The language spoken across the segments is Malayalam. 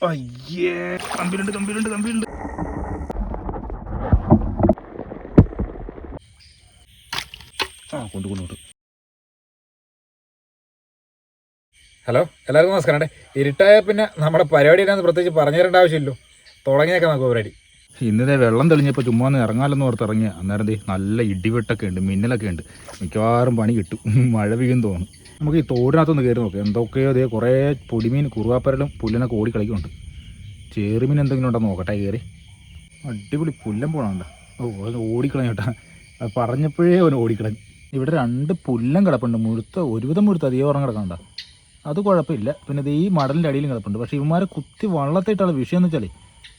അയ്യേ, കമ്പിലുണ്ട് കമ്പിലുണ്ട് കമ്പിലുണ്ട്. കൊണ്ട്. ഹലോ, എല്ലാവർക്കും നമസ്കാരം. ഇരുട്ടായ പിന്നെ നമ്മുടെ പരിപാടി എന്നാന്ന് പ്രത്യേകിച്ച് പറഞ്ഞു തരേണ്ട ആവശ്യമില്ലല്ലോ. തുടങ്ങിയേക്കാം നമുക്ക് പരിപാടി. ഇന്നത്തെ വെള്ളം തെളിഞ്ഞപ്പോൾ ചുമ്മാ ഒന്ന് ഇറങ്ങാമെന്ന് ഓർത്ത് ഇറങ്ങിയ അന്നേരം നല്ല ഇടിവെട്ടൊക്കെ ഉണ്ട്, മിന്നലൊക്കെ ഉണ്ട്. മിക്കവാറും പണി കിട്ടും, മഴ പെയ്യും തോന്നും. നമുക്ക് ഈ തോടിനകത്തൊന്ന് കയറി നോക്കാം. എന്തൊക്കെയോ അതേ കുറേ പൊടിമീൻ കുറുവാപ്പരലും പുല്ലനൊക്കെ ഓടിക്കളിക്കുന്നുണ്ട്. ചേറുമീൻ എന്തെങ്കിലും ഉണ്ടോ നോക്കട്ടെ. കയറി അടിപൊളി പുല്ലൻ പോണുണ്ട്. അത് ഓടിക്കളഞ്ഞു കേട്ടാ, അത് പറഞ്ഞപ്പോഴേ അവന് ഓടിക്കളഞ്ഞു. ഇവിടെ 2 പുല്ലൻ കിടപ്പുണ്ട്, മുഴുത്ത ഒരുവിധം മുഴുത്ത അധികം ഉറങ്ങി കിടക്കണ്ട. അത് കുഴപ്പമില്ല. പിന്നെ ഇത് ഈ മടലിൻ്റെ അടിയിലും കിടപ്പുണ്ട്. പക്ഷേ ഇവന്മാരെ കുത്തി വള്ളത്തിട്ടുള്ള വിഷയം എന്ന് വെച്ചാൽ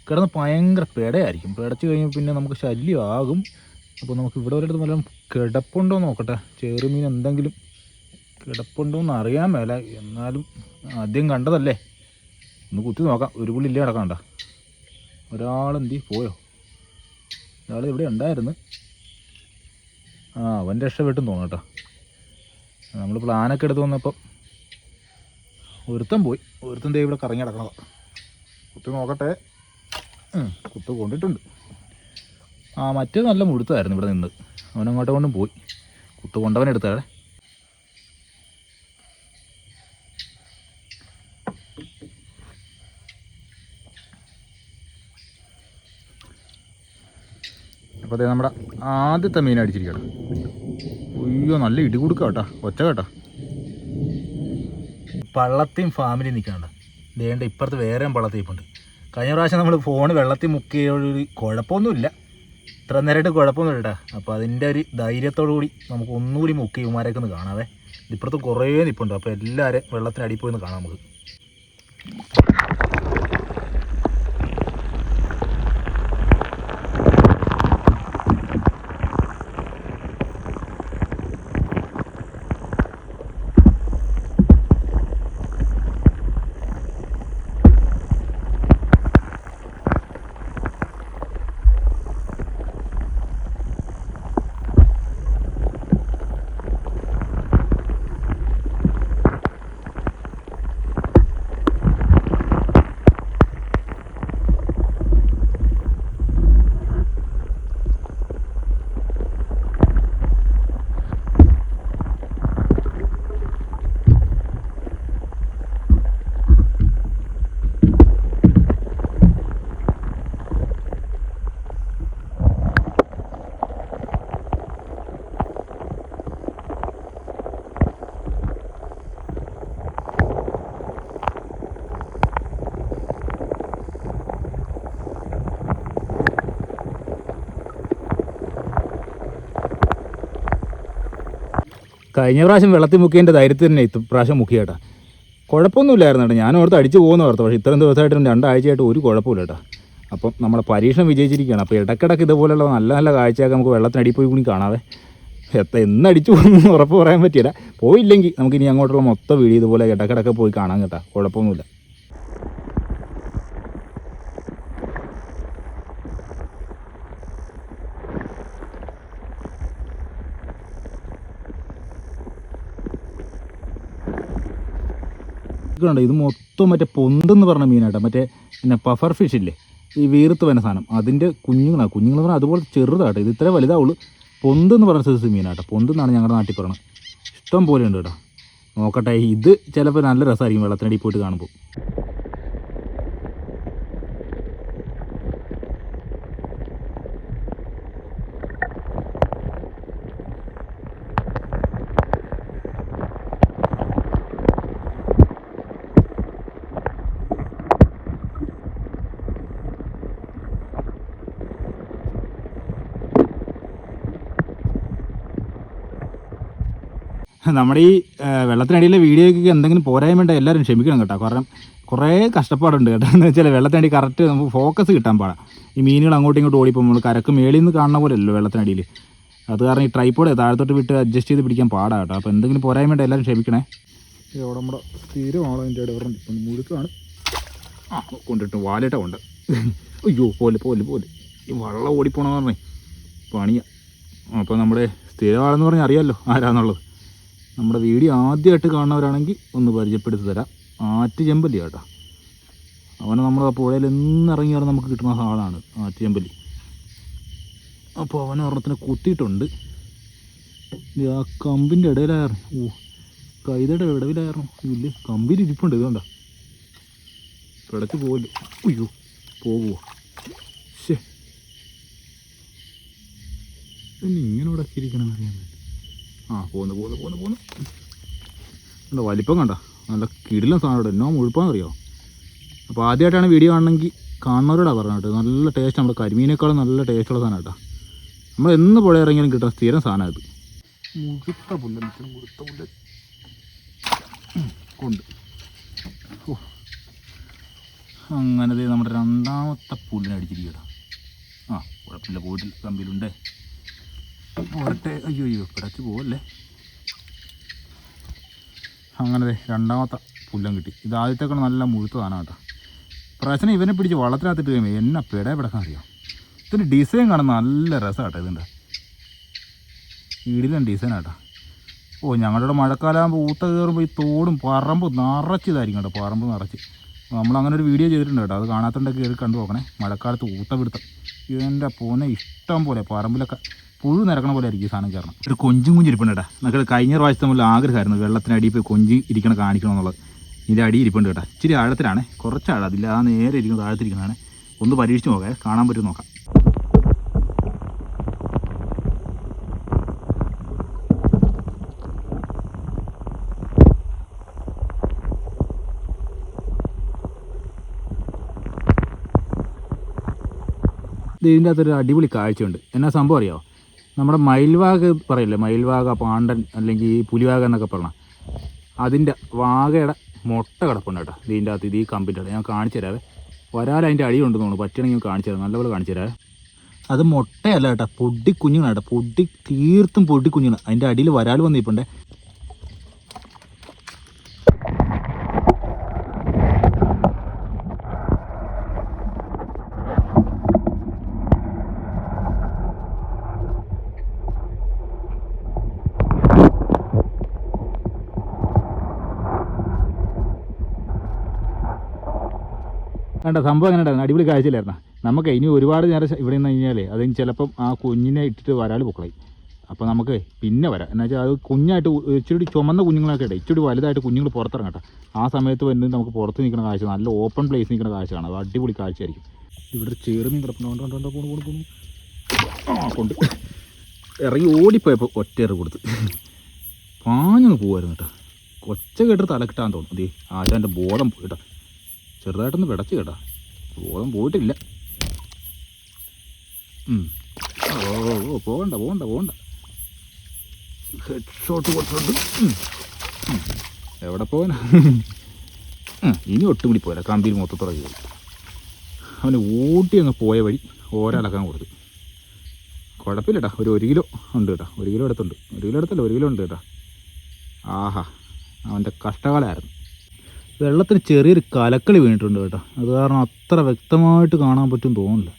കിടന്ന് ഭയങ്കര പെടയായിരിക്കും. പിടച്ച് കഴിയുമ്പോൾ പിന്നെ നമുക്ക് ശല്യമാകും. അപ്പോൾ നമുക്ക് ഇവിടെ ഒരിടത്ത് വല്ലതും കിടപ്പുണ്ടോ നോക്കട്ടെ. ചെറുമീൻ എന്തെങ്കിലും കിടപ്പുണ്ടോ എന്ന് അറിയാൻ മേല. എന്നാലും ആദ്യം കണ്ടതല്ലേ, ഒന്ന് കുത്തി നോക്കാം. ഒരു പുള്ളില്ലേ കിടക്കണ്ട. ഒരാളെന്തി പോയോ? ഒരാൾ ഇവിടെ ഉണ്ടായിരുന്നു. അവൻ രക്ഷപ്പെട്ടും തോന്നും കേട്ടോ. നമ്മൾ പ്ലാനൊക്കെ എടുത്ത് വന്നപ്പം ഒരുത്തൻ പോയി. ഒരുത്തൻ ദേ ഇവിടെ കറങ്ങി കിടക്കണതാണ്. കുത്തി നോക്കട്ടെ. കുത്ത് കൊണ്ടിട്ടുണ്ട്. മറ്റേ നല്ല മുഴുത്തായിരുന്നു ഇവിടെ നിന്ന്. അവനങ്ങോട്ട് കൊണ്ടും പോയി. കുത്ത് കൊണ്ടവൻ എടുത്താടെ. അപ്പോൾ അതേ നമ്മുടെ ആദ്യത്തെ മീൻ അടിച്ചിരിക്കട്ടെ. അയ്യോ, നല്ല ഇടി കൊടുക്കുക കേട്ടോ, ഒച്ച കേട്ടോ. പള്ളത്തെയും ഫാമിലി നിൽക്കണ്ട. ദേണ്ട ഇപ്പുറത്ത് വേറെയും പള്ളത്തേപ്പുണ്ട്. കഴിഞ്ഞ പ്രാവശ്യം നമ്മൾ ഫോൺ വെള്ളത്തിൽ മുക്കിയൊരു കുഴപ്പമൊന്നുമില്ല, ഇത്ര നേരമായിട്ട് കുഴപ്പമൊന്നുമില്ല കേട്ടോ. അപ്പോൾ അതിൻ്റെ ഒരു ധൈര്യത്തോടു കൂടി നമുക്ക് ഒന്നുകൂടി മുക്കി ഇവന്മാരൊക്കെ ഒന്ന് കാണാവേ. ഇപ്പുറത്ത് കുറേ നിൽപ്പുണ്ട്. അപ്പോൾ എല്ലാവരും വെള്ളത്തിനടിയിൽ പോയി ഒന്ന് കാണാം നമുക്ക്. കഴിഞ്ഞ പ്രാവശ്യം വെള്ളത്തിൽ മുക്കിയതിൻ്റെ ധൈര്യത്തിൽ തന്നെ ഇപ്രാവശ്യം മുക്കിയേട്ടാ. കുഴപ്പമൊന്നുമില്ലായിരുന്നു കേട്ടോ. ഞാൻ ഓർത്ത് അടിച്ചു പോകുന്ന ഓർത്ത്. പക്ഷേ ഇത്രയും ദിവസമായിട്ടും 2 ആഴ്ചയായിട്ട് ഒരു കുഴപ്പമില്ല കേട്ടോ. അപ്പം നമ്മുടെ പരീക്ഷണം വിജയിച്ചിരിക്കുകയാണ്. അപ്പോൾ ഇടയ്ക്കിടയ്ക്ക് ഇതുപോലെയുള്ള നല്ല നല്ല കാഴ്ചയൊക്കെ നമുക്ക് വെള്ളത്തിനടിയിൽ പോയി കൂടി കാണാവേ. എന്നടിച്ചു പോകുന്നു ഉറപ്പ് പറയാൻ പറ്റിയില്ല. പോയില്ലെങ്കിൽ നമുക്കിനി അങ്ങോട്ടുള്ള മൊത്തം വീഡിയോ ഇതുപോലെ ഇടയ്ക്കിടയ്ക്ക് പോയി കാണാൻ കേട്ടോ. കുഴപ്പമൊന്നുമില്ല. ഇത് മൊത്തം മറ്റേ പൊന്തെന്ന് പറഞ്ഞ മീനാട്ടോ. മറ്റേ പിന്നെ പഫർ ഫിഷ് ഇല്ലേ, ഈ വീർത്ത് വരുന്ന സാധനം, അതിൻ്റെ കുഞ്ഞുങ്ങളാണ്. കുഞ്ഞുങ്ങൾ പറഞ്ഞാൽ അതുപോലെ ചെറുതാട്ടോ. ഇത് ഇത്രേ വലുതാവുള്ളൂ. പൊന്തെന്ന് പറഞ്ഞ സൈസ് മീനാട്ടോ. പൊന്തെന്നാണ് ഞങ്ങളുടെ നാട്ടിൽ പറയുന്നത്. ഇഷ്ടം പോലെ ഉണ്ട് കേട്ടോ. നോക്കട്ടെ, ഇത് ചിലപ്പോൾ നല്ല രസമായിരിക്കും വെള്ളത്തിനടിയിൽ പോയിട്ട് കാണുമ്പോൾ. നമ്മുടെ ഈ വെള്ളത്തിനടിയിലെ വീഡിയോയ്ക്ക് എന്തെങ്കിലും പോരായ്മ എല്ലാവരും ക്ഷമിക്കണം കേട്ടോ. കാരണം കുറേ കഷ്ടപ്പാടുണ്ട് കേട്ടോ. എന്ന് വെച്ചാൽ വെള്ളത്തിനടി കറക്റ്റ് നമുക്ക് ഫോക്കസ് കിട്ടാൻ പാടാം. ഈ മീനുകൾ അങ്ങോട്ടും ഇങ്ങോട്ടും ഓടിപ്പോൾ നമ്മൾ കരക്ക് മേളിൽ നിന്ന് കാണുന്ന പോലെയല്ലോ വെള്ളത്തിനടിയിൽ. അത് കാരണം ഈ ട്രൈപ്പോഡ് താഴത്തോട്ട് വിട്ട് അഡ്ജസ്റ്റ് ചെയ്ത് പിടിക്കാൻ പാടാം കേട്ടോ. അപ്പോൾ എന്തെങ്കിലും പോരായ്മ എല്ലാവരും ക്ഷമിക്കണേ. ഇവിടെ നമ്മുടെ സ്ഥിരമാണോ അതിൻ്റെ ഇടവരം മുഴുക്കാണ്. കൊണ്ടിട്ട് വാലിട്ട കൊണ്ട്. അയ്യോ പോലെ പോലെ പോലെ ഈ വള്ളം ഓടിപ്പോണെന്ന് പറഞ്ഞേ പണിയാണ്. അപ്പോൾ നമ്മുടെ സ്ഥിരമാണെന്ന് പറഞ്ഞാൽ അറിയാമല്ലോ ആരാന്നുള്ളത്. നമ്മുടെ വീഡിയോ ആദ്യമായിട്ട് കാണുന്നവരാണെങ്കിൽ ഒന്ന് പരിചയപ്പെടുത്തി തരാം. ആറ്റ് ചെമ്പല്ലി കേട്ടോ. അവനെ നമ്മൾ ആ പുഴയിൽ എന്നിറങ്ങിയാലും നമുക്ക് കിട്ടുന്ന ആളാണ് ആറ്റിയമ്പലി. അപ്പോൾ അവൻ ഒരെണ്ണത്തിന് കുത്തിയിട്ടുണ്ട്. ആ കമ്പിൻ്റെ ഇടയിലായിരുന്നു. ഓ, കൈതയുടെ ഇടവിലായിരുന്നു. ഇല്ല, കമ്പിൽ ഇരിപ്പുണ്ട്. ഇതുകൊണ്ടാ പിടച്ച് പോകില്ല. അയ്യോ, പോകുമോ? ശേ, പിന്നെ ഇങ്ങനെ ഇടക്കിരിക്കണം അറിയാൻ പറ്റും. പോന്ന് കണ്ടോ, വലിപ്പം കണ്ട, നല്ല കിടിലൻ സാധനം ഇവിടെ. എന്നോ മുഴുപ്പാന്നറിയോ. അപ്പോൾ ആദ്യമായിട്ടാണ് വീഡിയോ കാണണമെങ്കിൽ കാണുന്നവരോടാണ് പറഞ്ഞത് കേട്ടോ. നല്ല ടേസ്റ്റ്, നമ്മുടെ കരിമീനേക്കാളും നല്ല ടേസ്റ്റുള്ള സാധനം കേട്ടോ. നമ്മൾ എന്ന് പുഴ ഇറങ്ങിയാലും കിട്ടുന്ന സ്ഥിരം സാധനം ഇത്. മുഴുത്ത പുല്ല് കൊണ്ട് അങ്ങനെ നമ്മുടെ രണ്ടാമത്തെ പുല്ലിനടിച്ചിരിക്കട്ടോ. ആ, കുഴപ്പമില്ല, പോയിട്ടില്ല, കമ്പിയിലുണ്ടേ, പോരട്ടെ. അയ്യോ, പിടച്ച് പോവല്ലേ. അങ്ങനെ രണ്ടാമത്തെ പുല്ലം കിട്ടി. ഇത് ആദ്യത്തേക്കാൾ നല്ല മുഴുത്തതാണ് കേട്ടോ. പ്രശ്നം ഇവനെ പിടിച്ച് വള്ളത്തിനകത്തിട്ട് കഴിയുമ്പോൾ എന്നെ പിടക്കാൻ അറിയാം. ഇതിൻ്റെ ഡിസൈൻ കാണാൻ നല്ല രസമാട്ടോ. ഇതിൻ്റെ ഇടിലും ഡിസൈനാട്ടോ. ഓ, ഞങ്ങളുടെ മഴക്കാലമാകുമ്പോൾ ഊത്ത കയറുമ്പോൾ ഈ തോടും പറമ്പ് നിറച്ചിതായിരിക്കും കേട്ടോ. പറമ്പ് നിറച്ച് നമ്മളങ്ങനെ ഒരു വീഡിയോ ചെയ്തിട്ടുണ്ട് കേട്ടോ. അത് കാണാത്തതുണ്ടെങ്കിൽ കയറി കണ്ടു നോക്കണേ. മഴക്കാലത്ത് ഊത്ത പിടുത്തം ഇതിൻ്റെ പോന്നെ ഇഷ്ടം പോലെ പറമ്പിലൊക്കെ പുഴു നിരക്കണ പോലെ ആയിരിക്കും ഈ സാധനം കയറണം. ഒരു കൊഞ്ചും കുഞ്ഞിരിപ്പുണ്ട് കേട്ടോ. നമുക്ക് കഴിഞ്ഞ പ്രാവശ്യത്തെ മുതൽ ആഗ്രഹമായിരുന്നു വെള്ളത്തിനടിയിൽ പോയി കൊഞ്ചി കാണിക്കണം എന്നുള്ളത്. ഇതിൻ്റെ അടി ഇരിപ്പുണ്ട് കേട്ടോ. ഇച്ചിരി ആഴത്തിലാണ്, കുറച്ച് ആഴം, അതില്ല, ആ നേരെ ഇരിക്കുന്നത് താഴത്തിരിക്കുന്നതാണ്. ഒന്ന് പരീക്ഷിച്ച് നോക്കാം, കാണാൻ പറ്റും നോക്കാം. ഇതിൻ്റെ അകത്തൊരു അടിപൊളി കാഴ്ചയുണ്ട്. എന്നാ സംഭവം അറിയാമോ? നമ്മുടെ മയിൽവാഗ് പറയില്ലേ, മയിൽവാഗ, പാണ്ടൻ അല്ലെങ്കിൽ പുലിവാഗ എന്നൊക്കെ പറഞ്ഞാൽ അതിൻ്റെ വാഗയുടെ മുട്ട കിടപ്പുണ്ട് കേട്ടോ. ഇതിൻ്റെ അകത്ത് ഇത് ഈ കമ്പിൻ്റെ ഞാൻ കാണിച്ചു തരാവേ. വരാൽ അതിൻ്റെ അടിയുണ്ടെന്ന് തോന്നുന്നു. പറ്റണമെങ്കിൽ കാണിച്ചു തരാം, നല്ലപോലെ കാണിച്ചു തരാവേ. അത് മുട്ടയല്ല കേട്ടോ, പൊടിക്കുഞ്ഞുങ്ങളാണ് കേട്ടോ. തീർത്തും പൊടിക്കുഞ്ഞുങ്ങൾ. അതിൻ്റെ അടിയിൽ വരാൽ വന്നിപ്പുണ്ടേ. കണ്ട സംഭവം എങ്ങനെ ഉണ്ടായിരുന്നു? അടിപൊളി കാഴ്ചയിലായിരുന്നു. നമുക്ക് ഇനി ഒരുപാട് നേരം ഇവിടെ നിന്ന് കഴിഞ്ഞാൽ അതിന് ചിലപ്പം ആ കുഞ്ഞിനെ ഇട്ടിട്ട് വരാൽ പൊക്കളയും. അപ്പോൾ നമുക്ക് പിന്നെ വരാം. എന്ന് വെച്ചാൽ അത് കുഞ്ഞായിട്ട് ഇച്ചിരി ചുമന്ന കുഞ്ഞുങ്ങളൊക്കെ ഇടേ, ഇച്ചിരി വലുതായിട്ട് കുഞ്ഞുങ്ങൾ പുറത്തിറങ്ങട്ടെ. ആ സമയത്ത് വന്ന് നമുക്ക് പുറത്ത് നിൽക്കുന്ന കാഴ്ച, നല്ല ഓപ്പൺ പ്ലേസ് നിൽക്കുന്ന കാഴ്ചയാണ്. അത് അടിപൊളി കാഴ്ചയായിരിക്കും. ഇവിടെ ചേർന്ന് കിടപ്പുണ്ടോ കൊണ്ട് ഇറങ്ങി ഓടിപ്പോയപ്പോൾ ഒറ്റയേറ് കൊടുത്ത് പാഞ്ഞൊന്ന് പോകുമായിരുന്നു കേട്ടോ. കൊച്ച കേട്ട് തല കിട്ടാൻ തോന്നും. അതേ ആശാൻ്റെ ബോധം പോയിട്ടാ, ചെറുതായിട്ടൊന്ന് പിടച്ച് കേട്ടാ, ബോധം പോയിട്ടില്ല. പോകണ്ട ഹെഡ് ഷോട്ട് കൊടുത്തുണ്ട്. എവിടെ പോകാനാ? ഇനി ഒട്ടും കൂടി പോരാ, കമ്പിയിൽ മൊത്തത്തുറങ്ങി പോയി. അവന് ഊട്ടി അങ്ങ് പോയ വഴി ഓരളക്കാൻ കൊടുത്തു. കുഴപ്പമില്ല കേട്ടോ, ഒരു കിലോ ഉണ്ട് കേട്ടോ. 1 കിലോ എടുത്തുണ്ട്. 1 കിലോ എടുത്തല്ല, 1 കിലോ ഉണ്ട് കേട്ടോ. ആഹാ, അവൻ്റെ കഷ്ടകാലമായിരുന്നു. വെള്ളത്തിന് ചെറിയൊരു കലക്കളി വീണിട്ടുണ്ട് കേട്ടോ. അത് കാരണം അത്ര വ്യക്തമായിട്ട് കാണാൻ പറ്റും തോന്നില്ല.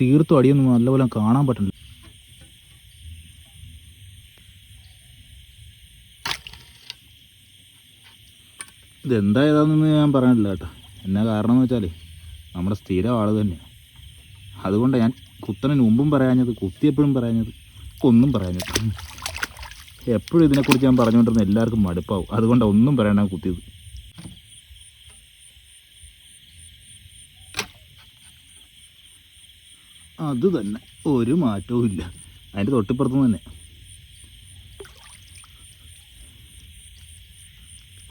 തീർത്തും അടിയൊന്നും നല്ലപോലെ കാണാൻ പറ്റുന്നില്ല. ഇതെന്താ ഏതാണെന്ന് ഞാൻ പറയാനില്ല കേട്ടോ. എന്നാ കാരണം എന്ന് വെച്ചാൽ നമ്മുടെ സ്ഥിരം ആൾ തന്നെയാണ്. അതുകൊണ്ട് ഞാൻ കുത്തനന് മുമ്പും പറയാഞ്ഞത്, കുത്തിയെപ്പോഴും പറയാഞ്ഞത്, ഒന്നും പറയാഞ്ഞത്. എപ്പോഴും ഇതിനെക്കുറിച്ച് ഞാൻ പറഞ്ഞുകൊണ്ടിരുന്ന എല്ലാവർക്കും മടുപ്പാവും. അതുകൊണ്ടാണ് ഒന്നും പറയാനാണ് കുത്തിയത്. അത് തന്നെ, ഒരു മാറ്റവും ഇല്ല. അതിൻ്റെ തൊട്ടിപ്പുറത്ത് തന്നെ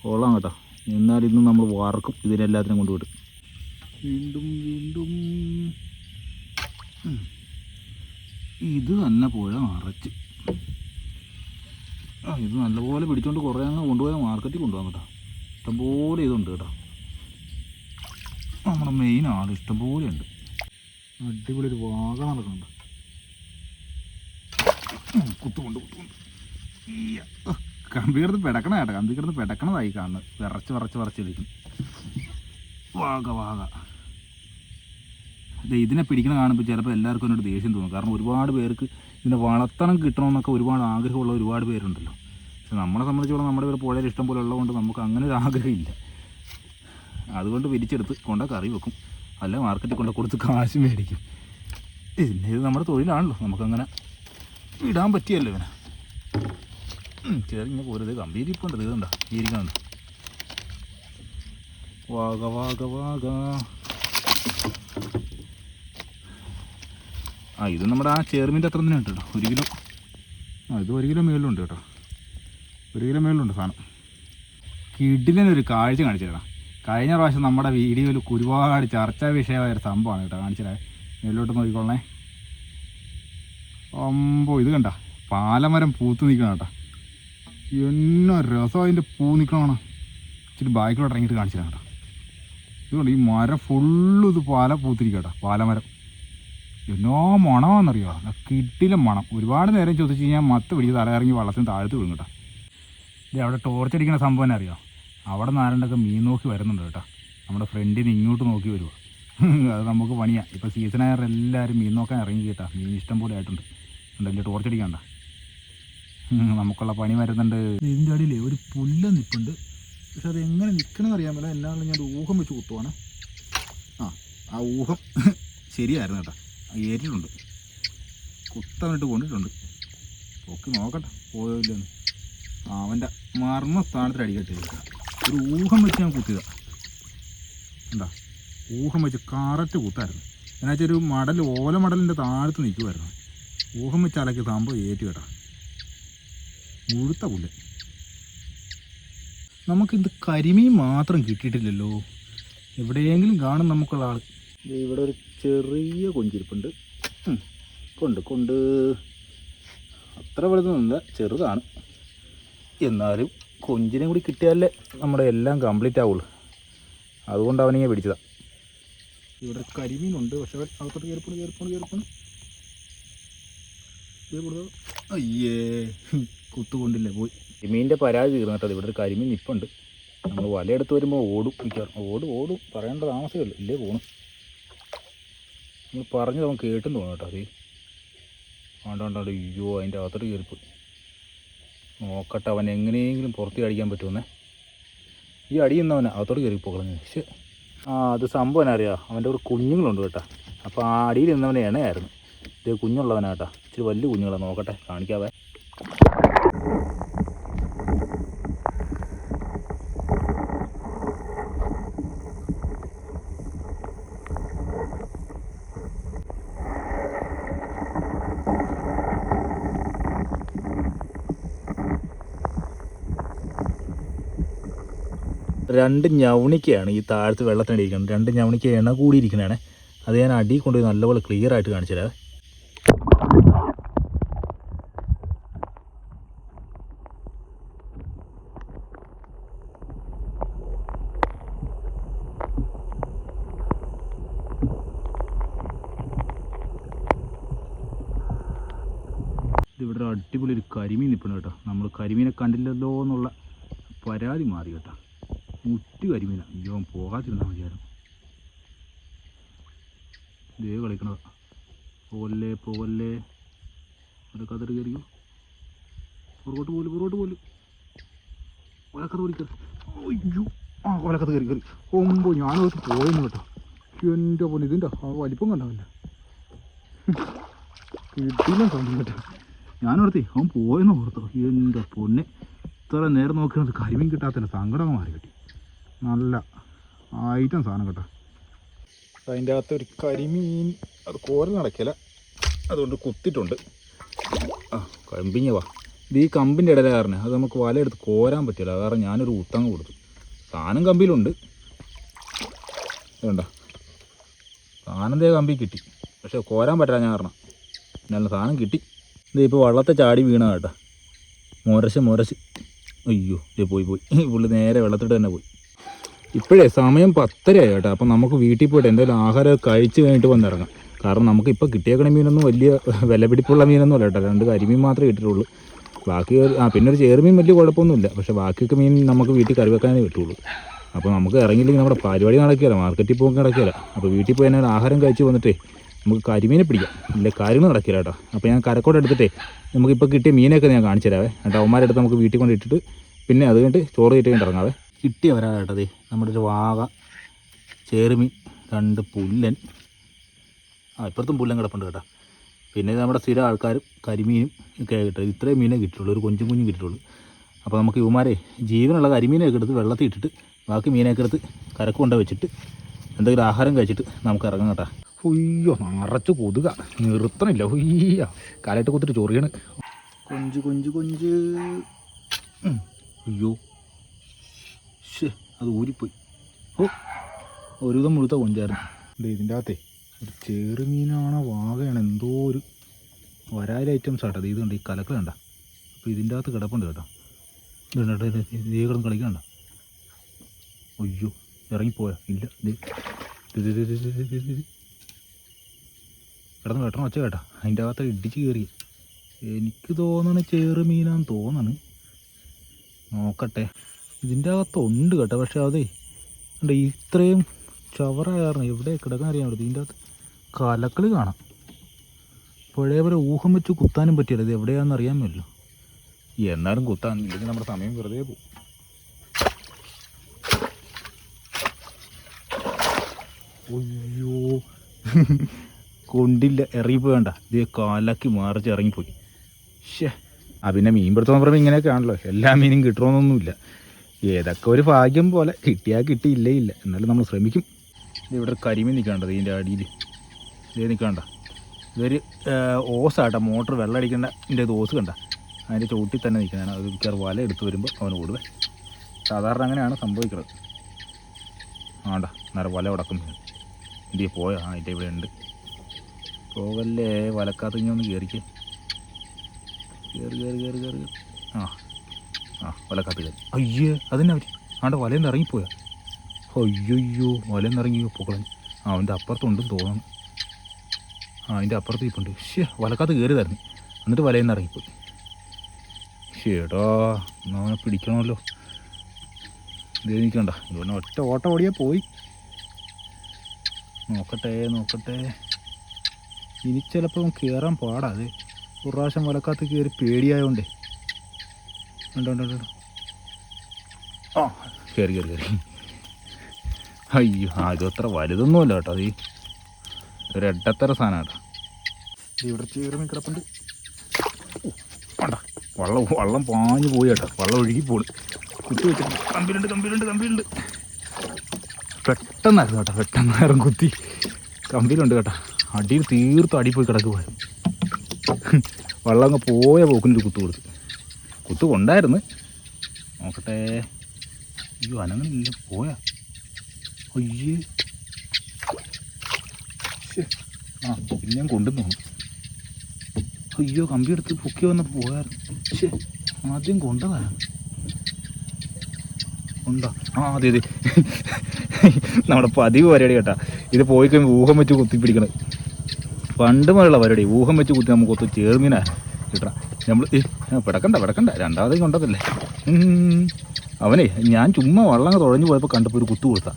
കൊള്ളാം കേട്ടോ. എന്നാലും ഇന്ന് നമ്മൾ വറക്കും ഇതിനെല്ലാത്തിനും കൊണ്ടുപോയിട്ട്. വീണ്ടും ഇത് തന്നെ പുഴ നിറച്ച്. ഇത് നല്ലപോലെ പിടിച്ചുകൊണ്ട് കുറേ അങ്ങ് കൊണ്ടുപോയാൽ മാർക്കറ്റിൽ കൊണ്ടുപോകാം കേട്ടോ. ഇഷ്ടംപോലെ ഇതുണ്ട് കേട്ടോ. നമ്മുടെ മെയിൻ ആൾ ഇഷ്ടംപോലെ ഉണ്ട്. അടിപൊളി ഒരു വാഗ നടക്കുന്നുണ്ട്. കുത്തുകൊണ്ട് കമ്പി കിടന്ന് പെടക്കണ കേട്ടോ. കമ്പി കിടന്ന് പെടക്കണതായി കാണുന്നത്. വിറച്ചിരിക്കും. വാഗ ഇതിനെ പിടിക്കണ കാണുമ്പോൾ ചിലപ്പോൾ എല്ലാവർക്കും എന്നോട് ദേഷ്യം തോന്നും. കാരണം ഒരുപാട് പേർക്ക് ഇതിനെ വളർത്തണം കിട്ടണമെന്നൊക്കെ ഒരുപാട് ആഗ്രഹമുള്ള ഒരുപാട് പേരുണ്ടല്ലോ. പക്ഷെ നമ്മളെ സംബന്ധിച്ചോളം നമ്മുടെ ഇവിടെ പുഴയിൽ ഇഷ്ടം പോലെ ഉള്ളതുകൊണ്ട് നമുക്ക് അങ്ങനെ ഒരു ആഗ്രഹമില്ല. അതുകൊണ്ട് വിരിച്ചെടുത്ത് കൊണ്ട കറി വെക്കും, അല്ല മാർക്കറ്റിൽ കൊണ്ട് കൊടുത്ത് കാശ് മേടിക്കും. പിന്നെ ഇത് നമ്മുടെ തൊഴിലാണല്ലോ, നമുക്കങ്ങനെ ഇടാൻ പറ്റിയല്ലോ ഇവനെ. ചെറിയ പോരത് കമ്പീരിപ്പുണ്ട്, ഇതുണ്ടോ ഇരിക്കുന്നുണ്ട്. വാഗ വാഗ വാഗ. ഇത് നമ്മുടെ ആ ചേർമീൻ്റെ അത്ര തന്നെ ഉണ്ട് കേട്ടോ, 1 കിലോ. ഇത് 1 കിലോ മേളിലുണ്ട് കേട്ടോ, 1 കിലോ മേളിലുണ്ട് സാധനം. കിടിലനൊരു കാഴ്ച കാണിച്ചിട്ടാ. കഴിഞ്ഞ പ്രാവശ്യം നമ്മുടെ വീഡിയോയിൽ ഒരുപാട് ചർച്ചാ വിഷയമായൊരു സംഭവമാണ് കേട്ടോ, കാണിച്ചിട്ടേ. മേലോട്ട് നോക്കിക്കൊള്ളേ. ഇത് കണ്ട പാലമരം പൂത്ത് നിൽക്കണം കേട്ടോ. എന്നാ രസം അതിൻ്റെ പൂ നിൽക്കണമാണ്. ഇച്ചിരി ബാക്കിലോട്ട് ഇറങ്ങിയിട്ട് കാണിച്ചിട്ടാ കേട്ടോ. ഇതുകൊണ്ട് ഈ മരം ഫുള്ള് ഇത് പൂത്തിരിക്കുക കേട്ടോ, പാലമരം. എന്നോ മണമാണെന്നറിയോ, കിട്ടിലും മണം. ഒരുപാട് നേരം ചോദിച്ചു കഴിഞ്ഞാൽ മത്ത് പിടിച്ച് തലയിറങ്ങി വള്ളത്തിന് താഴത്ത് വീഴും കേട്ടോ. ഇത് അവിടെ ടോർച്ചടിക്കുന്ന സംഭവം തന്നെ അറിയാം. അവിടെ നാരണ്ടൊക്കെ മീൻ നോക്കി വരുന്നുണ്ട് കേട്ടോ. നമ്മുടെ ഫ്രണ്ടിന് ഇങ്ങോട്ട് നോക്കി വരുക. അത് നമുക്ക് പണിയാണ്. ഇപ്പോൾ സീസണായവർ എല്ലാവരും മീൻ നോക്കാൻ ഇറങ്ങി കേട്ടോ. മീൻ ഇഷ്ടം പോലെ ആയിട്ടുണ്ട്. ഉണ്ടല്ലേ ടോർച്ചടിക്കണ്ട, നമുക്കുള്ള പണി വരുന്നുണ്ട്. ഇതിൻ്റെ അടിയിലേ ഒരു പുല്ല നിൽപ്പുണ്ട്. പക്ഷെ അത് എങ്ങനെ നിൽക്കണമെന്ന് അറിയാൻ പറ്റില്ല. എന്നാലും ഞാൻ ഊഹം വെച്ച് കുത്തുവാണ്. ആ ഊഹം ശരിയായിരുന്നു കേട്ടോ. ഏറ്റിട്ടുണ്ട്, കുത്തമിട്ട് കൊണ്ടിട്ടുണ്ട്. ഒക്കെ നോക്കട്ടെ പോയോ ഇല്ലെന്ന്. അവൻ്റെ മർമ്മ സ്ഥാനത്തിൽ അടിക്കട്ടെ. ഒരു ഊഹം വെച്ച് ഞാൻ കുത്തിയതാണ്. എന്താ ഊഹം വെച്ച് കറക്റ്റ് കുത്തായിരുന്നു. എന്നുവെച്ചാൽ ഒരു മടൽ, ഓല മടലിൻ്റെ താഴത്ത് നിൽക്കുമായിരുന്നു. ഊഹം വെച്ച് അലക്കി സംഭവം ഏറ്റ് കേട്ടോ. മുഴുത്ത പുല്ല്. നമുക്കിത് കരിമീൻ മാത്രം കിട്ടിയിട്ടില്ലല്ലോ. എവിടെയെങ്കിലും കാണും നമുക്കുള്ള ആൾ. ഇവിടെ ഒരു ചെറിയ കൊഞ്ചിരിപ്പുണ്ട്. കൊണ്ട് അത്ര വലുതൊന്നുമില്ല, ചെറുതാണ്. എന്നാലും കൊഞ്ചിനെ കൂടി കിട്ടിയാലേ നമ്മുടെ എല്ലാം കംപ്ലീറ്റ് ആവുള്ളൂ. അതുകൊണ്ട് അവനിങ്ങനെ പിടിച്ചതാണ്. ഇവിടെ കരിമീനുണ്ട്, പക്ഷെ അകത്തോട്ട് കയറിപ്പോണ്. അയ്യേ, കുത്തുകൊണ്ടില്ലേ പോയി. കരിമീൻ്റെ പരാതി തീർന്നു കേട്ടത്. ഇവിടെ ഒരു കരിമീൻ നിപ്പുണ്ട്. നമ്മൾ വലയെടുത്ത് വരുമ്പോൾ ഓടും, ഓടും പറയേണ്ട താമസമല്ലോ, ഇല്ലേ പോണു. നമ്മൾ പറഞ്ഞത് അവൻ കേട്ടെന്ന് തോന്നുന്നു കേട്ടോ. അത് വേണ്ട. അയ്യോ, അതിൻ്റെ അകത്തോട്ട് കയറിപ്പോയി. നോക്കട്ടെ അവൻ എങ്ങനെയെങ്കിലും പുറത്ത് അടിക്കാൻ പറ്റുമെന്നേ. ഈ അടിയുന്നവനെ അകത്തോട്ട് കയറിപ്പോക്കളഞ്ഞു. പക്ഷേ അത് സംഭവം അറിയാം. അവൻ്റെ ഒരു കുഞ്ഞുങ്ങളുണ്ട് കേട്ടോ. അപ്പോൾ ആ അടിയിൽ നിന്നവനെ ഇണയായിരുന്നു. ഇത് കുഞ്ഞുള്ളവനാട്ടാ, ഇച്ചിരി വലിയ കുഞ്ഞുങ്ങളാണ്. നോക്കട്ടെ, കാണിക്കാവേ. രണ്ട് ഞവണിക്കയാണ് ഈ താഴത്ത് വെള്ളത്തിനടിയിരിക്കുന്നത്. 2 ഞവണിക്ക എണ്ണ കൂടിയിരിക്കുന്നതാണ്. അത് ഞാൻ അടി കൊണ്ടുപോയി നല്ലപോലെ ക്ലിയർ ആയിട്ട് കാണിച്ചു തരാം. ഇവിടെ ഒരു അടിപൊളി ഒരു കരിമീൻ നിൽപ്പുണ്ട് കേട്ടോ. നമ്മൾ കരിമീനെ കണ്ടില്ലല്ലോ എന്നുള്ള പരാതി മാറി കേട്ടോ. മുറ്റ് കരിമീനാണ്. അയ്യോ, പോകാതിരുന്നാൽ മതിയായിരുന്നു. ദേ കളിക്കണത്. പോവല്ലേ അതൊക്കെ അതിട്ട് കയറിയോ. പുറകോട്ട് പോലും ഒലക്കത്ത് പോലും. അയ്യോ, ഒലക്കത്ത് കയറി ഒമ്പോ. ഞാനത് പോയെന്ന് കേട്ടോ. എൻ്റെ പോലെ ഇതിൻ്റെ വലിപ്പം കണ്ടവല്ല. കിട്ടില്ല സമയം കേട്ടോ. ഞാനോർത്തി അവൻ പോയെന്ന് ഓർത്തോ. എൻ്റെ പൊന്നെ, ഇത്ര നേരം നോക്കിയത് കരിമീൻ കിട്ടാത്തതിൻ്റെ സങ്കടം മാറി കിട്ടി. നല്ല ഐറ്റം സാധനം കേട്ടോ. അതിൻ്റെ അകത്ത് ഒരു കരിമീൻ, അത് കോരൽ നടക്കില്ല, അതുകൊണ്ട് കുത്തിയിട്ടുണ്ട്. കമ്പിങ്ങ വാ. ഇത് ഈ കമ്പിൻ്റെ ഇടയിലെ കാരണം അത് നമുക്ക് വലയെടുത്ത് കോരാൻ പറ്റില്ല. കാരണം ഞാനൊരു ഉത്തങ്ങ് കൊടുത്തു. സാധനം കമ്പിയിലുണ്ട്, വേണ്ട സാധനം കമ്പി കിട്ടി, പക്ഷെ കോരാൻ പറ്റില്ല ഞാൻ കാരണം. നല്ല സാധനം കിട്ടി. ഇത് ഇപ്പോൾ വള്ളത്തെ ചാടി വീണ കേട്ടോ. മുരച്ച് അയ്യോ, ഇത് പോയി പുള്ളി നേരെ വെള്ളത്തിട്ട് തന്നെ പോയി. ഇപ്പോഴേ സമയം 10:30 ആയി കേട്ടോ. അപ്പം നമുക്ക് വീട്ടിൽ പോയിട്ട് എന്തെങ്കിലും ആഹാരം കഴിച്ച് കഴിഞ്ഞിട്ട് വന്നിറങ്ങാം. കാരണം നമുക്കിപ്പോൾ കിട്ടിയേക്കണ മീനൊന്നും വലിയ വില പിടിപ്പുള്ള മീനൊന്നും അല്ല കേട്ടോ. 2 കരിമീൻ മാത്രമേ കിട്ടിയിട്ടുള്ളൂ. ബാക്കി പിന്നെ ഒരു ചേർമീൻ വലിയ കുഴപ്പമൊന്നുമില്ല. പക്ഷേ ബാക്കിയൊക്കെ മീൻ നമുക്ക് വീട്ടിൽ കറി വെക്കാനേ പറ്റുള്ളൂ. അപ്പോൾ നമുക്ക് ഇറങ്ങിയില്ലെങ്കിൽ നമ്മുടെ പരിപാടി നടക്കില്ല, മാർക്കറ്റിൽ പോകാൻ നടക്കില്ല. അപ്പോൾ വീട്ടിൽ പോയി തന്നെ ആഹാരം കഴിച്ച് വന്നിട്ടേ നമുക്ക് കരിമീനെ പിടിക്കാം, ഇല്ല കാര്യങ്ങൾ നടക്കില്ല കേട്ടോ. അപ്പോൾ ഞാൻ കരക്കോട്ട് എടുത്തിട്ടേ നമുക്കിപ്പോൾ കിട്ടിയ മീനൊക്കെ ഞാൻ കാണിച്ചു തരാവേ കേട്ടോ. അവന്മാരെടുത്ത് നമുക്ക് വീട്ടിൽ കൊണ്ട് ഇട്ടിട്ട് പിന്നെ അത് കഴിഞ്ഞിട്ട് ചോറ് കയറ്റി കഴിഞ്ഞിട്ട് ഇറങ്ങാവേ. കിട്ടിയവരാ കേട്ടതേ നമ്മുടെ ഒരു വാഗ ചേറുമീൻ, 2 പുല്ലൻ. ഇപ്പുറത്തും പുല്ലൻ കിടപ്പുണ്ട് കേട്ടോ. പിന്നെ നമ്മുടെ സ്ഥിരം ആൾക്കാരും കരിമീനും ഒക്കെ കിട്ടും. ഇത്രയും മീനേ കിട്ടുള്ളൂ, ഒരു കുഞ്ഞും കിട്ടുള്ളൂ. അപ്പോൾ നമുക്ക് ഇവന്മാരെ ജീവനുള്ള കരിമീനൊക്കെ എടുത്ത് വെള്ളത്തിൽ ഇട്ടിട്ട് ബാക്കി മീനൊക്കെ എടുത്ത് കരക്ക് കൊണ്ട് വെച്ചിട്ട് എന്തെങ്കിലും ആഹാരം കഴിച്ചിട്ട് നമുക്ക് ഇറങ്ങാം കേട്ടോ. ഉയ്യോ, നിറച്ച് കൊതുക, നിർത്തണില്ല. ഉയ്യ, കാലായിട്ട് കുത്തിട്ട് ചൊറിയാണ്. കൊഞ്ച്. അയ്യോ, അത് ഊരിപ്പോയി. ഒരുവിധം മുഴുത്ത കൊഞ്ചായിരുന്നു. ഇതിൻ്റെ അകത്തെ ഒരു ചെറുമീനാണോ വാകയാണ്, എന്തോ ഒരു വരാല ഐറ്റംസ് ആട്ടോ. ഇത് കണ്ട, ഈ കലക്ക കണ്ട. അപ്പോൾ ഇതിൻ്റെ അകത്ത് കിടപ്പുണ്ട് കേട്ടോ. ഇതേ കിടന്ന് കളിക്കണ്ട. അയ്യോ, ഇറങ്ങിപ്പോയാ? ഇല്ല, കിടന്ന് വെട്ടണം വെച്ച കേട്ടാ. അതിൻ്റെ അകത്ത് ഇടിച്ച് കയറി. എനിക്ക് തോന്നണ ചെറുമീനാന്ന് തോന്നണ്. നോക്കട്ടെ. ഇതിൻ്റെ അകത്തുണ്ട് കേട്ടോ. പക്ഷെ അതേ ഉണ്ട്, ഇത്രയും ചവറായ കാരണം എവിടെ കിടക്കാൻ അറിയാൻ പറ്റും. ഇതിൻ്റെ അകത്ത് കലക്കളി കാണാം. പഴയ പോലെ ഊഹം വെച്ച് കുത്താനും പറ്റില്ല. ഇത് എവിടെയാണെന്ന് അറിയാൻ പറ്റില്ല. എന്നാലും കുത്താൻ, ഇല്ലെങ്കിൽ നമ്മുടെ സമയം വെറുതെ പോകും. അയ്യോ, കൊണ്ടില്ല, ഇറങ്ങിപ്പോയി. വേണ്ട, ഇത് കാലാക്കി മാറിച്ച് ഇറങ്ങിപ്പോയി. പിന്നെ മീൻ പിടുത്തം പറയുമ്പോൾ ഇങ്ങനെയൊക്കെ ആണല്ലോ. എല്ലാ മീനും കിട്ടണമെന്നൊന്നുമില്ല. ഏതൊക്കെ ഒരു ഭാഗ്യം പോലെ. കിട്ടിയാൽ കിട്ടിയില്ലേ ഇല്ല, എന്നാലും നമ്മൾ ശ്രമിക്കും. ഇവിടെ ഒരു കരിമീൻ നിൽക്കണ്ടത് ഇതിൻ്റെ അടിയിൽ. ഇതേ നിൽക്കണ്ട, ഇതൊരു ഓസാട്ടോ. മോട്ടർ വെള്ളം അടിക്കേണ്ട ഇതിൻ്റെ ഓസ് കണ്ട, അതിൻ്റെ ചോട്ടിൽ തന്നെ നിൽക്കുന്നതാണ്. അത് മിക്കവാറും വല എടുത്ത് വരുമ്പോൾ അവൻ ഓടുവേ. സാധാരണ അങ്ങനെയാണ് സംഭവിക്കുന്നത്. ആണ്ട നേരെ വല ഉടക്കും. ഇന്ത്യ പോയോ? അതിൻ്റെ ഇവിടെ ഉണ്ട്. പോകല്ലേ, വലക്കാത്ത ഇങ്ങനെ ഒന്ന് കയറിക്കേ. കയറി. വലക്കാത്ത കയറി. അയ്യേ, അതിനെ അവർ ആണ്ട വലയെന്ന് ഇറങ്ങിപ്പോയാ. അയ്യോ, വലയെന്ന് ഇറങ്ങിയോ പോക്കളഞ്ഞു. അവൻ്റെ അപ്പുറത്തുണ്ടെന്ന് തോന്നുന്നു. അതിൻ്റെ അപ്പുറത്ത് ഇപ്പുണ്ട്. വലക്കാത്ത കയറിയതായിരുന്നു, എന്നിട്ട് വലയെന്ന് ഇറങ്ങിപ്പോയി. ചേട്ടാ, അവനെ പിടിക്കണമല്ലോ. ഇത് നിൽക്കണ്ട, ഇവിടെ ഒറ്റ ഓട്ടം ഓടിയാൽ പോയി. നോക്കട്ടെ. ഇനി ചിലപ്പോൾ കയറാൻ പാടാ. അത് ഒരു പ്രാവശ്യം വലക്കാത്ത കയറി പേടിയായോണ്ടേ. ഉണ്ട്. കയറി. അയ്യോ, ഇത് അത്ര വലുതൊന്നുമല്ല കേട്ടോ. അത് ഒരു എട്ടത്തര സാധനം കേട്ടോ. ഇവിടെ ചേർന്ന് കിടപ്പുണ്ട്. വേണ്ട, വള്ളം പാഞ്ഞു പോയി കേട്ടോ. വള്ളം ഒഴുകി പോണ്. കുത്തി വെച്ചിട്ട് കമ്പിയിലുണ്ട്. പെട്ടെന്നായിരുന്നു കേട്ടോ, പെട്ടെന്നായിരുന്നു കുത്തി. കമ്പിയിലുണ്ട് കേട്ടോ. അടിയിൽ തീർത്തും അടി പോയി കിടക്കുക. വള്ളം അങ്ങ് പോയ പോക്കിനൊരു കുത്തു കൊണ്ടായിരുന്നു. നോക്കട്ടെ. അയ്യോ, അനങ്ങളില്ല, പോയാ. അയ്യേ, പിന്നെ ഞാൻ കൊണ്ടുവന്നു. അയ്യോ, കമ്പി എടുത്ത് പൊക്കി വന്നപ്പോൾ പോയായിരുന്നു. ആദ്യം കൊണ്ടതാ. ഉണ്ടോ? അതെ നമ്മുടെ പതിവ് പരിപാടി കേട്ടാ. ഇത് പോയി കഴിയുമ്പോൾ ഊഹം വെച്ച് കുത്തിപ്പിടിക്കണം. പണ്ട് മുതലുള്ള പരിപാടി. ഊഹം വെച്ച് കുത്തി നമുക്ക് ഒത്ത് ചേർമീനാ കിട്ടണം. നമ്മൾ പിടക്കണ്ട, രണ്ടാമതേ കൊണ്ടതല്ലേ. അവനെ ഞാൻ ചുമ്മാ വള്ളം തുഴഞ്ഞു പോയപ്പോൾ കണ്ടപ്പോൾ ഒരു കുത്തു കൊടുത്താ.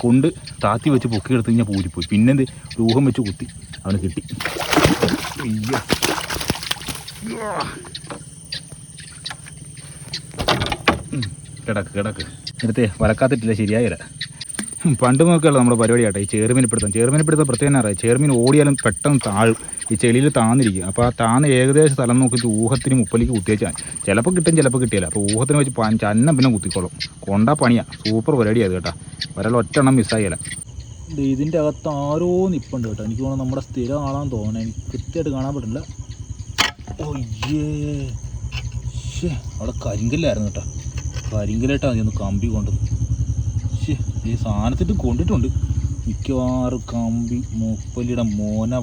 കൊണ്ട് താത്തി വെച്ച് പൊക്കിയെടുത്ത് കഴിഞ്ഞാൽ പൂരിപ്പോയി. പിന്നെന്ത്, ഊഹം വെച്ച് കുത്തി അവന് കിട്ടി. അയ്യോ, കിടക്ക് എടുത്തേ. വലക്കാത്തിട്ടില്ല, ശരിയായില്ല. പണ്ട് നോക്കിയുള്ള നമ്മുടെ പരിപാടി ആട്ടെ. ഈ ചേർമീനിപ്പിടുത്തം പ്രത്യേകം അറിയാം. ചേർമീൻ ഓടിയാലും പെട്ടെന്ന് താഴും. ഈ ചെളിയിൽ താന്നിരിക്കും. അപ്പോൾ ആ താന്ന് ഏകദേശം സ്ഥലം നോക്കിയിട്ട് ഊഹത്തിന് മുപ്പലിക്ക് കുത്തിവെച്ചാൽ ചിലപ്പോൾ കിട്ടും, ചിലപ്പോൾ കിട്ടിയില്ല. അപ്പോൾ ഊഹത്തിന് വെച്ച് ചന്നം പിന്നെ കുത്തിക്കോളും. കൊണ്ടാ പണിയാണ്. സൂപ്പർ പരിപാടി അത് കേട്ടോ. ഒറ്റെണ്ണം മിസ്സായില്ല. ഇതിൻ്റെ അകത്ത് ആരോ നിൽപ്പുണ്ട് കേട്ടോ. എനിക്ക് തോന്നുന്നു നമ്മുടെ സ്ഥിരം ആളാന്ന് തോന്നുന്നത്. എനിക്ക് കൃത്യമായിട്ട് കാണാൻ പറ്റില്ല. അവിടെ കരിങ്കല്ലായിരുന്നു കേട്ടോ. കരിങ്കലായിട്ടാണ് അതിന്ന് കമ്പി കൊണ്ടത്. ഈ സാധനത്തിട്ട് കൊണ്ടിട്ടുണ്ട്. മിക്കവാറും കമ്പി മുപ്പലിയുടെ മോന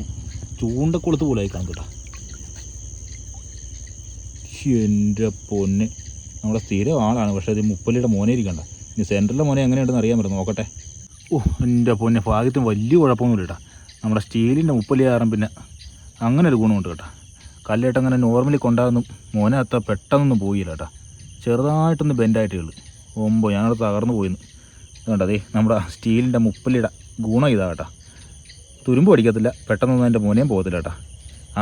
ചൂണ്ടക്കൊളുത്ത് പോലെ ആയി കാണും കേട്ടോ. എൻ്റെ പൊന്ന്, നമ്മുടെ സ്ഥിരം ആളാണ്. പക്ഷേ അത് മുപ്പലിയുടെ മോനെ ഇരിക്കണ്ട. ഇനി സെൻറ്ററിലെ മോനെ എങ്ങനെയുണ്ടെന്ന് അറിയാൻ പറ്റും. നോക്കട്ടെ. എൻ്റെ പൊന്നെ, ഭാഗ്യത്തിന് വലിയ കുഴപ്പമൊന്നുമില്ല കേട്ടോ. നമ്മുടെ സ്റ്റീലിൻ്റെ മുപ്പലി കാരണം പിന്നെ അങ്ങനെ ഒരു ഗുണമുണ്ട് കേട്ടോ. കല്ലായിട്ട് അങ്ങനെ നോർമലി കൊണ്ടാകുന്നു മോനകത്ത പെട്ടെന്നൊന്നും പോയില്ല കേട്ടോ. ചെറുതായിട്ടൊന്ന് ബെൻഡായിട്ടേ ഉള്ളൂ. ഞങ്ങൾ തകർന്നു പോയിന്ന് കണ്ടതേ. നമ്മുടെ സ്റ്റീലിൻ്റെ മുപ്പലിയുടെ ഗുണം ഇതാ കേട്ടോ. തുരുമ്പ് അടിക്കത്തില്ല, പെട്ടെന്നൊന്നും എൻ്റെ മോനെയും പോകത്തില്ല കേട്ടോ.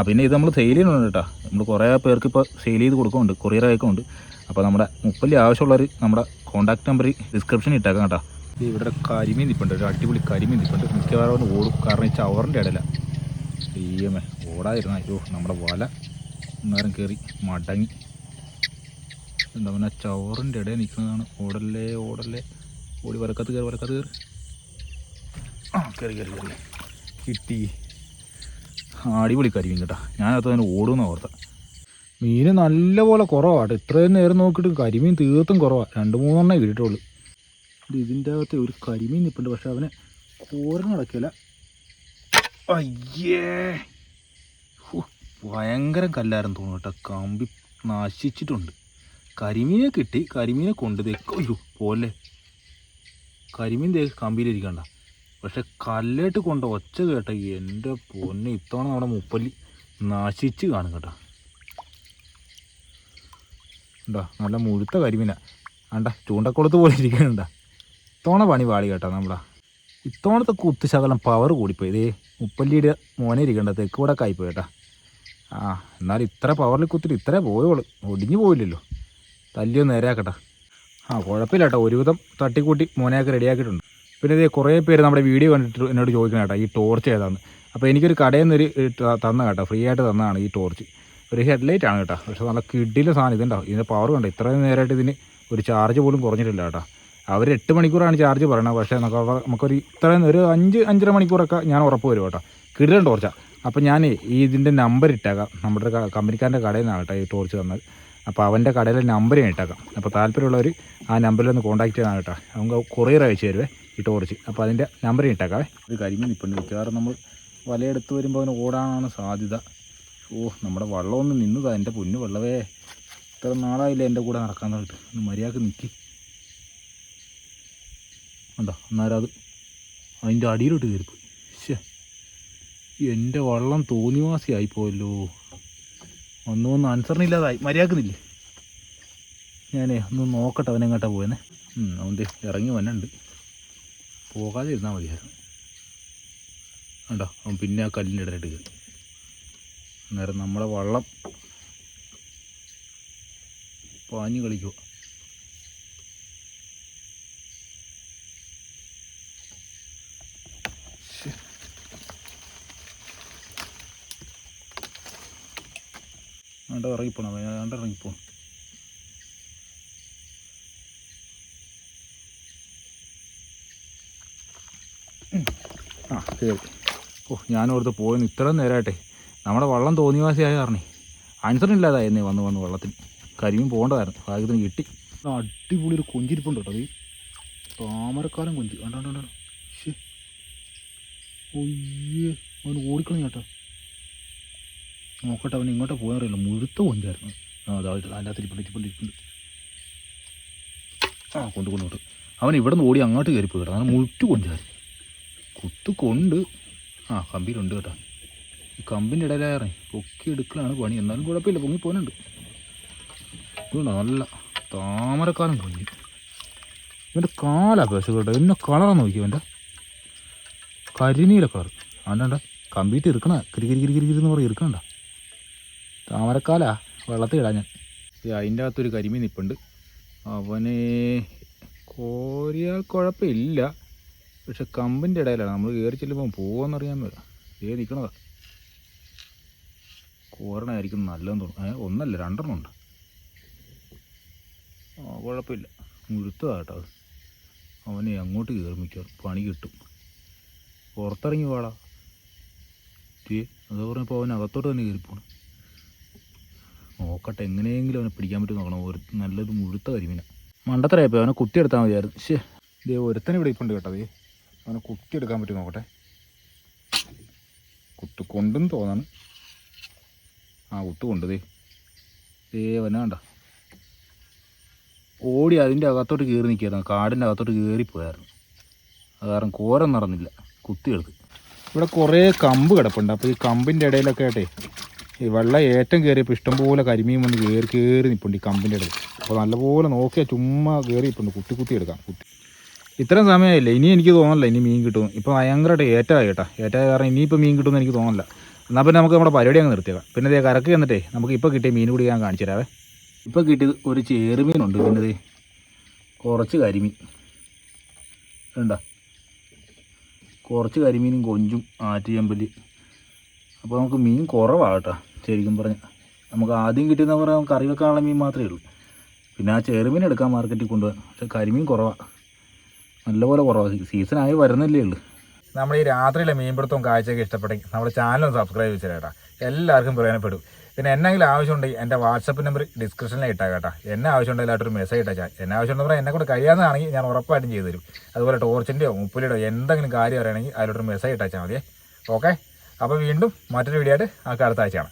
പിന്നെ ഇത് നമ്മൾ സെയിൽ ചെയ്യുന്നുണ്ട് കേട്ടോ. നമ്മൾ കുറേ പേർക്ക് ഇപ്പോൾ സെയിൽ ചെയ്ത് കൊടുക്കുന്നുണ്ട്, കൊറിയർ അയക്കുന്നുണ്ട്. അപ്പോൾ നമ്മുടെ മുപ്പല്ലി ആവശ്യമുള്ളവർ നമ്മുടെ കോൺടാക്ട് നമ്പർ ഡിസ്ക്രിപ്ഷനിൽ ഇട്ടേക്കാം കേട്ടോ. ഇവിടെ ഒരു കരിമീൻ നിൽപ്പുണ്ട്, ഒരു അടിപൊളി കരിമീൻ നിൽപ്പുണ്ട്. മിക്കവാറും ഒന്ന് ഓടും, കാരണം ഈ ചവറിൻ്റെ ഇടയില അയ്യമേ ഓടാതിരുന്ന. അയ്യോ നമ്മുടെ വല നേരം കയറി മടങ്ങി. എന്താ പിന്നെ ചവറിൻ്റെ ഇടയിൽ നിൽക്കുന്നതാണ്. ഓടല്ലേ ഓടല്ലേ, ഓടി വലക്കത്ത് കയറി, വലക്കത്ത് കയറി. ആ കയറി കയറി കയറി, കിട്ടി. അടിപൊളി കരിമീൻ കേട്ടോ. ഞാനത് തന്നെ ഓടുമെന്ന് ഓർത്ത. മീൻ നല്ലപോലെ കുറവാട്ടോ. ഇത്രയും നേരം നോക്കിയിട്ട് കരിമീൻ തീർത്തും കുറവാണ്. 2-3 കിട്ടിയിട്ടുള്ളൂ. ഇതിൻ്റെ അകത്ത് ഒരു കരിമീൻ നിൽപ്പുണ്ട്, പക്ഷെ അവനെ കോരൻ നടക്കില്ല. അയ്യേ, ഭയങ്കര കല്ലാരെന്ന് തോന്നുന്നു കേട്ടോ. കമ്പി നശിച്ചിട്ടുണ്ട്. കരിമീനെ കിട്ടി, കരിമീനെ കൊണ്ട് അയ്യോ പോലെ കരിമീൻ കമ്പിയിലിരിക്കണ്ട, പക്ഷെ കല്ലേട്ട് കൊണ്ട് ഒച്ച കേട്ട എൻ്റെ പൊന്നെ. ഇത്തവണ നമ്മുടെ മുപ്പല്ലി നശിച്ച് കാണും കേട്ടോ. ഉണ്ടാ നല്ല മുഴുത്ത കരിമീനാ. ആണ്ട ചൂണ്ടക്കുളത്ത് പോലെ ഇരിക്കുന്നുണ്ടാ. ഇത്തവണ പണി പാളി കേട്ടോ നമ്മുടെ. ഇത്തവണത്തെ കുത്ത് ശകലം പവർ കൂടിപ്പോയി. ഇതേ മുപ്പല്ലിയുടെ മോനെ ഇരിക്കണ്ട, തെക്ക് കൂടെ ആയിപ്പോയി കേട്ടോ. ആ എന്നാലും ഇത്ര പവറിൽ കുത്തിട്ട് ഇത്രേ പോയോളൂ, ഒടിഞ്ഞു പോയില്ലല്ലോ. തല്ലിയൊന്ന് നേരെയാക്കട്ടെ. ആ കുഴപ്പമില്ല കേട്ടോ, ഒരുവിധം തട്ടിക്കൂട്ടി മോനെയൊക്കെ റെഡിയാക്കിയിട്ടുണ്ട്. പിന്നെ ഇതേ കുറേ പേര് നമ്മുടെ വീഡിയോ കണ്ടിട്ട് എന്നോട് ചോദിക്കണം കേട്ടോ ഈ ടോർച്ച് ഏതാണെന്ന്. അപ്പോൾ എനിക്കൊരു കടയിൽ നിന്നൊരു തന്ന കേട്ടോ, ഫ്രീ ആയിട്ട് തന്നതാണ് ഈ ടോർച്ച്. ഒരു ഹെഡ്ലൈറ്റ് ആണ് കേട്ടോ, പക്ഷെ നല്ല കിഡിലെ സാധനം. ഇതുണ്ടാവും, ഇതിൻ്റെ പവർ കണ്ടോ. ഇത്രയും നേരമായിട്ട് ഇതിന് ഒരു ചാർജ് പോലും കുറഞ്ഞിട്ടില്ല കേട്ടോ. അവർ 8 മണിക്കൂറാണ് ചാർജ് പറയണത്, പക്ഷേ നമുക്കൊരു ഇത്രയും ഒരു 5-5.5 മണിക്കൂറൊക്കെ ഞാൻ ഉറപ്പ് വരും കേട്ടോ. കിടിലൻ ടോർച്ചാണ്. അപ്പോൾ ഞാൻ ഈ ഇതിൻ്റെ നമ്പർ ഇട്ടേക്കാം. നമ്മുടെ കമ്പനിക്കാരൻ്റെ കടയിൽ നിന്നാണ് കേട്ടോ ഈ ടോർച്ച് തന്നത്. അപ്പോൾ അവൻ്റെ കടയിലെ നമ്പർ ഞാൻ ഇട്ടേക്കാം. അപ്പോൾ താല്പര്യമുള്ളവർ ആ നമ്പറിലൊന്ന് കോൺടാക്ട് ചെയ്താൽ കേട്ടോ. നമുക്ക് കൊറിയർ അയച്ചു തരുവേ ഈ ടോർച്ച്. അപ്പോൾ അതിൻ്റെ നമ്പർ ഇട്ടേക്കാവേ. ഇത് കരിമീൻ നിൽപ്പുണ്ട്. മിക്കവാറും നമ്മൾ വലയെടുത്ത് വരുമ്പോൾ അവന് ഓടാനാണ് സാധ്യത. ഓ നമ്മുടെ വള്ളമൊന്നും നിന്നതാ എൻ്റെ പൊന്നു വെള്ളവേ. ഇത്ര നാളായില്ല എൻ്റെ കൂടെ നടക്കാൻ തുടങ്ങിയിട്ട്. ഒന്ന് മര്യാദക്ക് നിൽക്കി ഉണ്ടോ. അന്നേരം അത് അതിൻ്റെ അടിയിലോട്ട് കയറിപ്പോയി. ശേ, എൻ്റെ വള്ളം തോന്നിവാസിയായിപ്പോയല്ലോ. ഒന്നും അനുസരണയില്ലാതായി. മര്യാദക്കുന്നില്ലേ. ഞാനേ ഒന്ന് നോക്കട്ടെ അവനെങ്ങോട്ടാ പോയെന്നെ. അവൻ്റെ ഇറങ്ങി വന്നുണ്ട്. പോകാതെ ഇരുന്നാൽ മതിയായിരുന്നു. കണ്ടോ അവൻ പിന്നെ ആ കല്ലിൻ്റെ ഇടയിലിട്ട് കയറി. അന്നേരം നമ്മളെ വള്ളം പാഞ്ഞു കളിക്കുക. ആണ്ട ഇറങ്ങിപ്പോണം, ആണ്ട ഇറങ്ങിപ്പോണം. ആ ശരി. ഓ ഞാനോർത്ത് പോയെന്ന് ഇത്രയും നേരമായിട്ടെ. നമ്മുടെ വള്ളം തോന്നിവാസിയായ കാരണേ അനുസരണമില്ലാതായിരുന്നേ വന്ന് വള്ളത്തിന്. കരിമീൻ പോകേണ്ടതായിരുന്നു, ഭാഗ്യത്തിന് കിട്ടി. അടിപൊളി ഒരു കൊഞ്ചിരിപ്പുണ്ട് കേട്ടോ. ഈ താമരക്കാലം കൊഞ്ച് കണ്ടോ. ശേ ഒയ്യേ, അവന് ഓടിക്കളഞ്ഞ കേട്ടോ. നോക്കട്ടെ അവൻ ഇങ്ങോട്ട് പോകാറില്ല. മുഴുത്ത കൊഞ്ചായിരുന്നു. അതായത് അതിൻ്റെ അകത്ത് ഇരിപ്പുണ്ട്. ആ കൊണ്ട് അവൻ ഇവിടെ നിന്ന് ഓടി അങ്ങോട്ട് കയറിപ്പോയി കേട്ടോ. അങ്ങനെ മുഴുത്ത കൊഞ്ചായിരുന്നു. കുത്ത് കൊണ്ട് ആ കമ്പിയിലുണ്ട് കേട്ടോ. ഈ കമ്പിൻ്റെ ഇടയിലേറെ പൊക്കി എടുക്കലാണ് പണി. എന്നാലും കുഴപ്പമില്ല, പൊങ്ങി പോകുന്നുണ്ട്. ഇതുകൊണ്ടോ നല്ല താമരക്കാലം കൊഞ്ച്. ഇവൻ്റെ കാലാ പേശ കേട്ടോ. എന്നെ കളറാന്ന് നോക്കി അവൻ്റെ കരിനീല കളർ. അവൻ്റെ കമ്പിയിട്ട് ഇരിക്കണ കിരികിരിന്ന് പറഞ്ഞ് ഇരിക്കണ്ട. താമരക്കാലാ വെള്ളത്തിൽ ഇടാൻ ഞാൻ. അതിൻ്റെ അകത്തൊരു കരിമീൻ നിൽപ്പുണ്ട്. അവനെ കോരിയാൽ കുഴപ്പമില്ല, പക്ഷെ കമ്പിൻ്റെ ഇടയിലാണ്. നമ്മൾ കയറി ചെല്ലുമ്പോൾ പോകുമെന്നറിയാൻ വരാം. നിൽക്കണതാ. കോരണമായിരിക്കും നല്ലതെന്ന് തോന്നുന്നു. ഒന്നല്ല 2 ഉണ്ട്. കുഴപ്പമില്ല, മുഴുത്തതാ കേട്ടോ. അവനെ അങ്ങോട്ട് കയറി മിക്കവാറും പണി കിട്ടും. പുറത്തിറങ്ങി വാടാ. അത് പറഞ്ഞപ്പോൾ അവൻ അകത്തോട്ട് തന്നെ കയറിപ്പോണം. നോക്കട്ടെ എങ്ങനെയെങ്കിലും അവനെ പിടിക്കാൻ പറ്റും നോക്കണം. ഒരു നല്ലത് മുഴുത്ത കരിമീനാണ്. മണ്ടത്തരയപ്പോൾ അവനെ കുത്തിയെടുത്താൽ മതിയായിരുന്നു. ശേ, ഇതേ ഒരുത്തനെ ഇവിടെ ഇപ്പുണ്ട് കേട്ടോ. അതേ അവനെ കുത്തിയെടുക്കാൻ പറ്റും നോക്കട്ടെ. കുത്ത് കൊണ്ടെന്ന് തോന്നാണ്. ആ കുത്ത് കൊണ്ടതേ അവനെ കണ്ട ഓടി അതിൻ്റെ അകത്തോട്ട് കയറി നിൽക്കുകയായിരുന്നു. കാടിൻ്റെ അകത്തോട്ട് കയറിപ്പോയായിരുന്നു. അത് കാരണം കോരം നടന്നില്ല, കുത്തിയെടുത്ത്. ഇവിടെ കുറേ കമ്പ് കിടപ്പുണ്ട്. അപ്പോൾ ഈ കമ്പിൻ്റെ ഇടയിലൊക്കെ ആയിട്ടേ ഈ വെള്ളം ഏറ്റം കയറിയപ്പോൾ ഇഷ്ടംപോലെ കരിമീൻ വന്ന് കയറി നിൽപ്പുണ്ട് ഈ കമ്പിൻ്റെ ഇടയിൽ. അപ്പോൾ നല്ലപോലെ നോക്കിയാൽ ചുമ്മാ കയറി ഇപ്പുണ്ട്. കുത്തി എടുക്കാം. ഇത്രയും സമയമായില്ല, ഇനി എനിക്ക് തോന്നില്ല ഇനി മീൻ കിട്ടും. ഇപ്പോൾ ഭയങ്കരമായിട്ട് ഏറ്റമായി കേട്ടോ. ഏറ്റായ കാരണം ഇനിയിപ്പോൾ മീൻ കിട്ടുമെന്ന് എനിക്ക് തോന്നില്ല. എന്നാൽ പിന്നെ നമുക്ക് നമ്മുടെ പരിപാടി അങ്ങ് നിർത്തിയേക്കാം. പിന്നെ ഇതേ കരക്ക് ചെന്നിട്ടേ നമുക്ക് ഇപ്പോൾ കിട്ടിയ മീൻ കൂടി ഞാൻ കാണിച്ചു തരാവേ. ഇപ്പോൾ കിട്ടിയത് ഒരു ചേറുമീനുണ്ട്. പിന്നെ കുറച്ച് കരിമീൻ. വേണ്ട കുറച്ച് കരിമീനും കൊഞ്ചും ആറ്റുചെമ്പല്ലി. അപ്പോൾ നമുക്ക് മീൻ കുറവാണ് കേട്ടോ. ശരിക്കും പറഞ്ഞാൽ നമുക്ക് ആദ്യം കിട്ടിയെന്ന് പറഞ്ഞാൽ നമുക്ക് കറി വെക്കാനുള്ള മീൻ മാത്രമേ ഉള്ളൂ. പിന്നെ ആ ചെറുമീൻ എടുക്കാൻ മാർക്കറ്റിൽ കൊണ്ടുപോകാൻ. പക്ഷേ കരിമീൻ കുറവാണ്, നല്ലപോലെ കുറവാണ്. സീസണായി വരുന്നില്ലേ ഉള്ളൂ. നമ്മൾ ഈ രാത്രിയിലെ മീൻപിടുത്തവും കാഴ്ചയൊക്കെ ഇഷ്ടപ്പെട്ടെങ്കിൽ നമ്മുടെ ചാനൽ സബ്സ്ക്രൈബ് ചെയ്തേട്ടാ. എല്ലാവർക്കും പ്രയോജനപ്പെടും. പിന്നെ എന്തെങ്കിലും ആവശ്യമുണ്ടെങ്കിൽ എൻ്റെ വാട്സപ്പ് നമ്പർ ഡിസ്ക്രിപ്ഷനിൽ ഇട്ടാൽ കേട്ടോ. എന്നെ ആവശ്യമുണ്ടെങ്കിൽ ഒരു മെസ്സേജ് ഇട്ടാൽ എന്നെ ആവശ്യമുണ്ടെന്ന് പറഞ്ഞാൽ എന്നെ കൊണ്ട് കഴിയാവുന്നതാണെങ്കിൽ ഞാൻ ഉറപ്പായിട്ടും ചെയ്തു തരും. അതുപോലെ ടോർച്ചിൻ്റെയോ മുപ്പലിയോ എന്തെങ്കിലും കാര്യം അറിയണമെങ്കിൽ അതിലോട്ടൊരു മെസ്സേജ് ഇട്ടാൽ മതിയേ. ഓക്കെ, അപ്പോൾ വീണ്ടും മറ്റൊരു വീഡിയോ ആയിട്ട് അടുത്ത ആഴ്ചയാണ്.